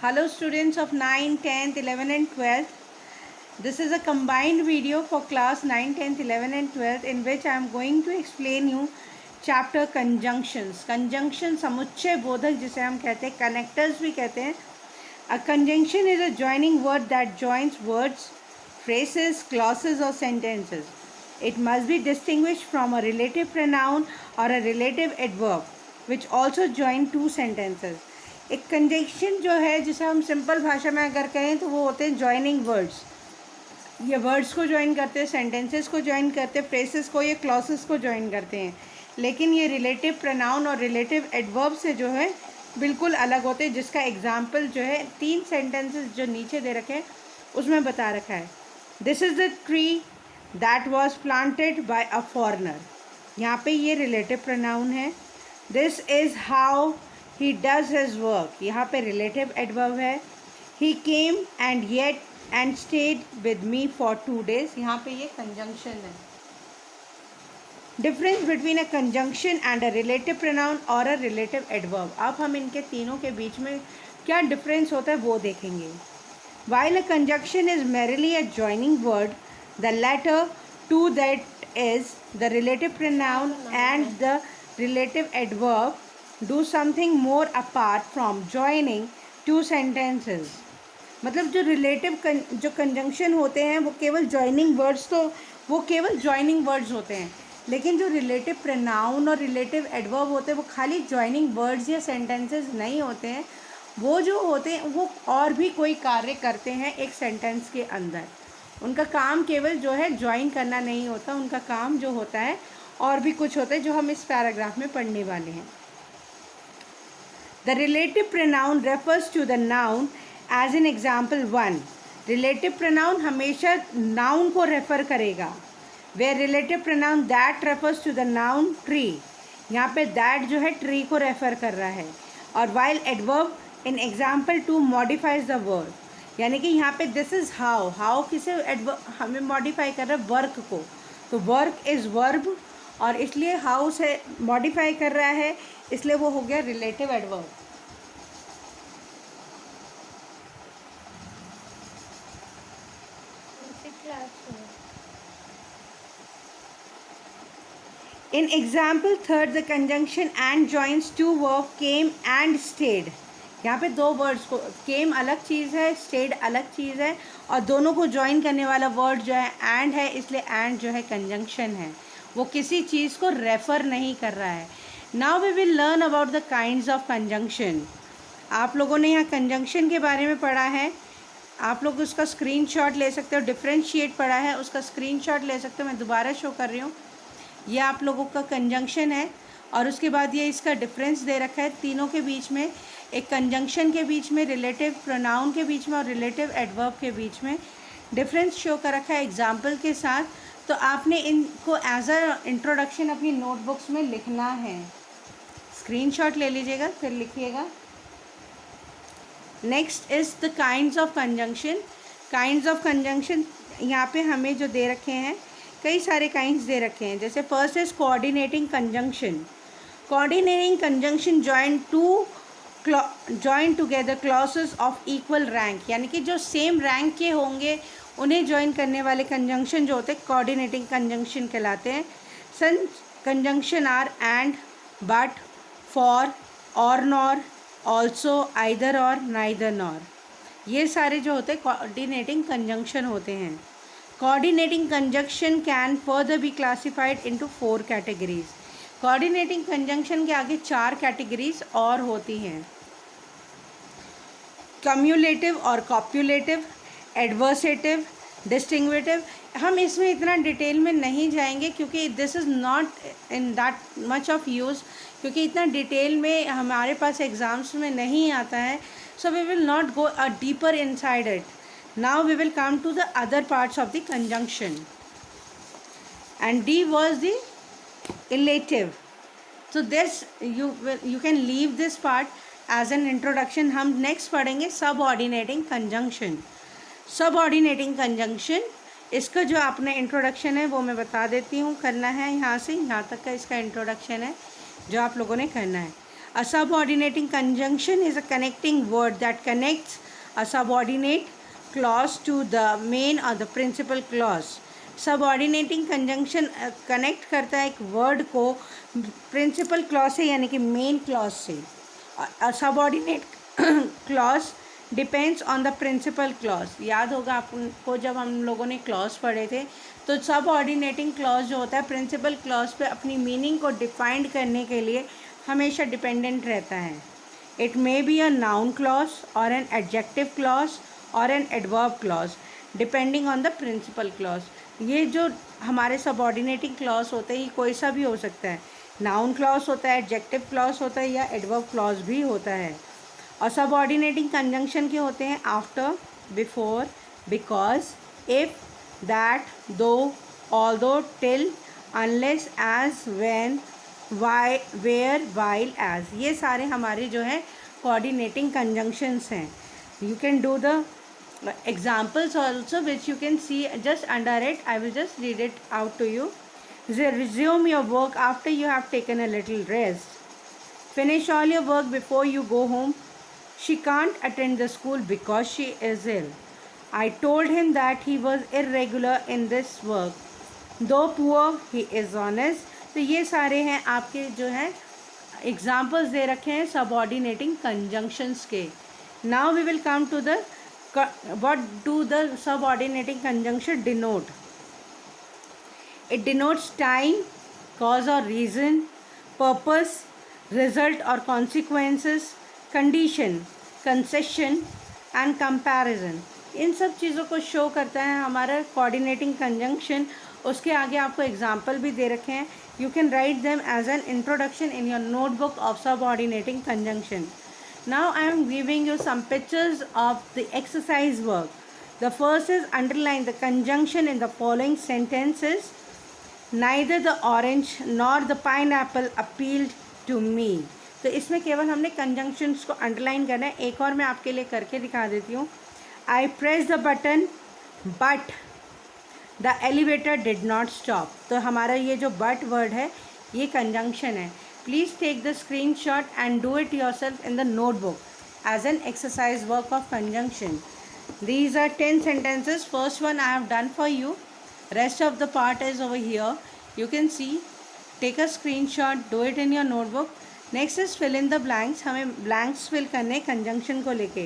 Hello students of 9, 10th, 11 and 12th. This is a combined video for class 9, 10th, 11 and 12th in which I am going to explain you chapter conjunctions. Conjunction समुच्चय बोधक जिसे हम कहते हैं, connectors भी कहते हैं. A conjunction is a joining word that joins words, phrases, clauses or sentences. It must be distinguished from a relative pronoun or a relative adverb which also join two sentences. एक conjunction जो है जिसे हम simple भाषा में अगर कहें तो वो होते हैं जॉइनिंग वर्ड्स. ये वर्ड्स को ज्वाइन करते हैं, सेंटेंसेस को ज्वाइन करते हैं, फ्रेसेस को या क्लॉसेस को ज्वाइन करते हैं. लेकिन ये रिलेटिव प्रोनाउन और रिलेटिव एडवर्ब से जो है बिल्कुल अलग होते हैं, जिसका एग्जाम्पल जो है 3 सेंटेंसेस जो नीचे दे रखे हैं उसमें बता रखा है. This is the tree that was planted by a foreigner. यहाँ पे ये रिलेटिव प्रोनाउन है. This is how he does his work. यहाँ पे relative adverb है. He came and stayed with me for 2 days. यहाँ पे ये conjunction है. Difference between a conjunction and a relative pronoun or a relative adverb. अब हम इनके तीनों के बीच में क्या difference होता है वो देखेंगे. While a conjunction is merely a joining word, the latter two, that is the relative pronoun and the relative adverb, do something more apart from joining two sentences. मतलब जो रिलेटिव जो कंजंक्शन होते हैं वो केवल जॉइनिंग वर्ड्स, तो वो केवल जॉइनिंग वर्ड्स होते हैं. लेकिन जो रिलेटिव प्रोनाउन और रिलेटिव एडवर्ब होते हैं वो खाली जॉइनिंग वर्ड्स या सेंटेंसेस नहीं होते हैं. वो जो होते हैं वो और भी कोई कार्य करते हैं एक सेंटेंस के अंदर. उनका काम केवल जो है जॉइन करना नहीं होता, उनका काम जो होता है और भी कुछ होता है जो हम इस पैराग्राफ में पढ़ने वाले हैं. The relative pronoun refers to the noun as in example 1. Relative pronoun हमेशा noun को refer करेगा. Where relative pronoun that refers to the noun tree. यहाँ पे that जो है tree को refer कर रहा है. और while adverb in example 2 modifies the word. यानी कि यहाँ पे this is how किसे हमें modify कर रहा है work को. तो work is verb और इसलिए how से modify कर रहा है, इसलिए वो हो गया relative adverb. In example third, the conjunction and joins two verb came and stayed. यहाँ पे दो वर्ड्स को, came अलग चीज़ है, stayed अलग चीज़ है, और दोनों को ज्वाइन करने वाला वर्ड जो है and है, इसलिए and जो है कंजंक्शन है. वो किसी चीज़ को रेफ़र नहीं कर रहा है. Now we will learn about the kinds of conjunction. आप लोगों ने यहाँ कंजंक्शन के बारे में पढ़ा है. आप लोग उसका स्क्रीनशॉट ले सकते हो. डिफ्रेंशिएट पढ़ा है, उसका स्क्रीनशॉट ले सकते हो. मैं दोबारा शो कर रही हूँ. ये आप लोगों का कंजंक्शन है और उसके बाद ये इसका डिफरेंस दे रखा है तीनों के बीच में. एक कंजंक्शन के बीच में, रिलेटिव प्रोनाउन के बीच में और रिलेटिव एडवर्ब के बीच में डिफरेंस शो कर रखा है एग्जाम्पल के साथ. तो आपने इनको एज अ इंट्रोडक्शन अपनी नोटबुक्स में लिखना है. स्क्रीनशॉट ले लीजिएगा फिर लिखिएगा. Next is the kinds of conjunction. Kinds of conjunction यहाँ पे हमें जो दे रखे हैं, कई सारे काइंड्स दे रखे हैं. जैसे first is coordinating conjunction. Coordinating conjunction join together clauses of equal rank. यानी कि जो सेम रैंक के होंगे उन्हें ज्वाइन करने वाले कंजंक्शन जो होते हैं कोऑर्डिनेटिंग कंजंक्शन कहलाते हैं. Such conjunction are and, but, for, or, nor, also, either or, neither nor. ये सारे जो होते हैं कोऑर्डिनेटिंग कंजंक्शन होते हैं. Coordinating conjunction can further be classified into 4 categories. Coordinating conjunction के आगे 4 categories और होती हैं. Cumulative और copulative, adversative, distinguitive. हम इसमें इतना डिटेल में नहीं जाएंगे क्योंकि this is not in that much of use, क्योंकि इतना डिटेल में हमारे पास एग्ज़ाम्स में नहीं आता है. So we will not go a deeper inside it. Now we will come to the other parts of the conjunction. And D was the elative. So this you can leave this part as an introduction. हम next पढ़ेंगे subordinating conjunction. Subordinating conjunction, इसका जो आपने introduction है वो मैं बता देती हूँ. करना है यहाँ से यहाँ तक का इसका इंट्रोडक्शन है जो आप लोगों ने करना है. A subordinating conjunction is a connecting word that connects a subordinate clause to the main or the principal clause. Subordinating conjunction connect करता है एक word को principal clause से यानी कि main clause से. A subordinate clause depends on the principal clause. याद होगा आपको जब हम लोगों ने clause पढ़े थे तो subordinating clause जो होता है principal clause पे अपनी meaning को define करने के लिए हमेशा डिपेंडेंट रहता है. It may be a noun clause और एन एडजेक्टिव क्लॉज और an adverb clause depending on the principal clause. ये जो हमारे सबऑर्डिनेटिंग क्लॉज होते हैं ये कोई सा भी हो सकता है. नाउन क्लॉज होता है, एडजेक्टिव क्लॉज होता है या एडवर्ब क्लॉज भी होता है. और सबऑर्डिनेटिंग कंजंक्शन के होते हैं after, before, because, if, that, though, although, till, unless, as, when, why, where, while, as. ये सारे हमारे जो है कोऑर्डिनेटिंग कंजंक्शंस हैं. You can do the examples also which you can see just under it. I will just read it out to you. Resume your work after you have taken a little rest. Finish all your work before you go home. She can't attend the school because she is ill. I told him that he was irregular in this work. Though poor, he is honest. तो ये सारे हैं आपके जो है examples दे रखे हैं सबऑर्डिनेटिंग कंजंक्शंस के. Now we will come to the what do the subordinating conjunction denote. It denotes time, cause or reason, purpose, result or consequences, condition, concession and comparison. इन सब चीज़ों को शो करता है हमारा कोऑर्डिनेटिंग कंजंक्शन. उसके आगे आपको एग्जाम्पल भी दे रखे हैं. You can write them as an introduction in your notebook of subordinating conjunction. Now I am giving you some pictures of the exercise work. The first is underline the conjunction in the following sentences. Neither the orange nor the pineapple appealed to me. तो इसमें केवल हमने conjunctions को underline करना है. एक और मैं आपके लिए करके दिखा देती हूँ. I pressed the button but the elevator did not stop. तो हमारा ये जो but वर्ड है ये कंजंक्शन है. Please take the screenshot and do it yourself in the notebook as an exercise work of conjunction. These are 10 sentences. First one I have done for you. Rest of the part is over here. You can see. Take a screenshot. Do it in your notebook. Next is fill in the blanks. हमें blanks fill करने conjunction को लेके.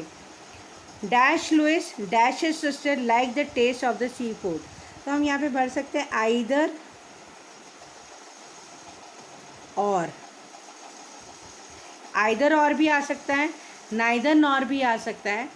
Dash Louis dash his sister like the taste of the seafood. तो हम यहाँ पे भर सकते हैं either or. either और भी आ सकता है, neither nor भी आ सकता है.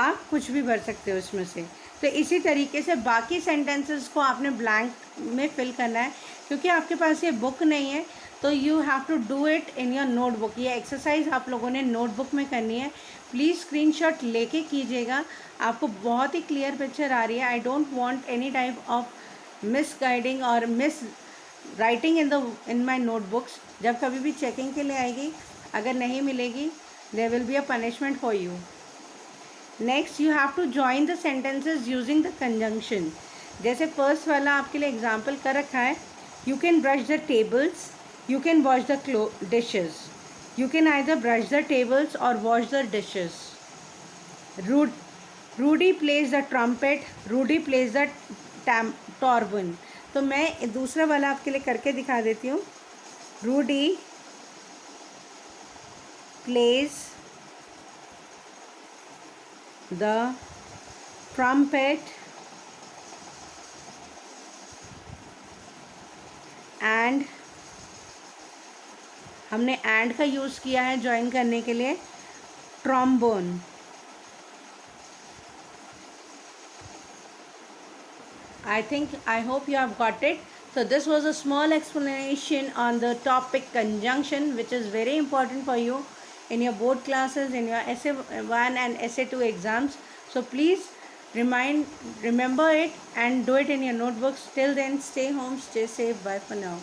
आप कुछ भी भर सकते हो इसमें से. तो इसी तरीके से बाकी सेंटेंसेस को आपने ब्लैंक में फिल करना है. क्योंकि आपके पास ये बुक नहीं है तो you have to do it in your notebook. ये एक्सरसाइज आप लोगों ने नोटबुक में करनी है. प्लीज़ स्क्रीनशॉट लेके कीजिएगा. आपको बहुत ही क्लियर पिक्चर आ रही है. I don't want any type of miss guiding और miss writing in my notebooks. जब कभी भी चेकिंग के लिए आएगी अगर नहीं मिलेगी there will be a punishment for you. Next you have to join the sentences using the conjunction. जैसे फर्स्ट वाला आपके लिए एग्जाम्पल कर रखा है. You can brush the tables, you can wash the dishes. You can either brush the tables और wash the dishes. Rudy plays the trumpet, Rudy plays the trombone. तो मैं दूसरा वाला आपके लिए करके दिखा देती हूँ. Rudy plays the trumpet and हमने and का यूज़ किया है ज्वाइन करने के लिए. trombone. I hope you have got it. So this was a small explanation on the topic conjunction, which is very important for you in your board classes, in your essay 1 and essay 2 exams. So please remember it and do it in your notebooks. Till then, stay home, stay safe. Bye for now.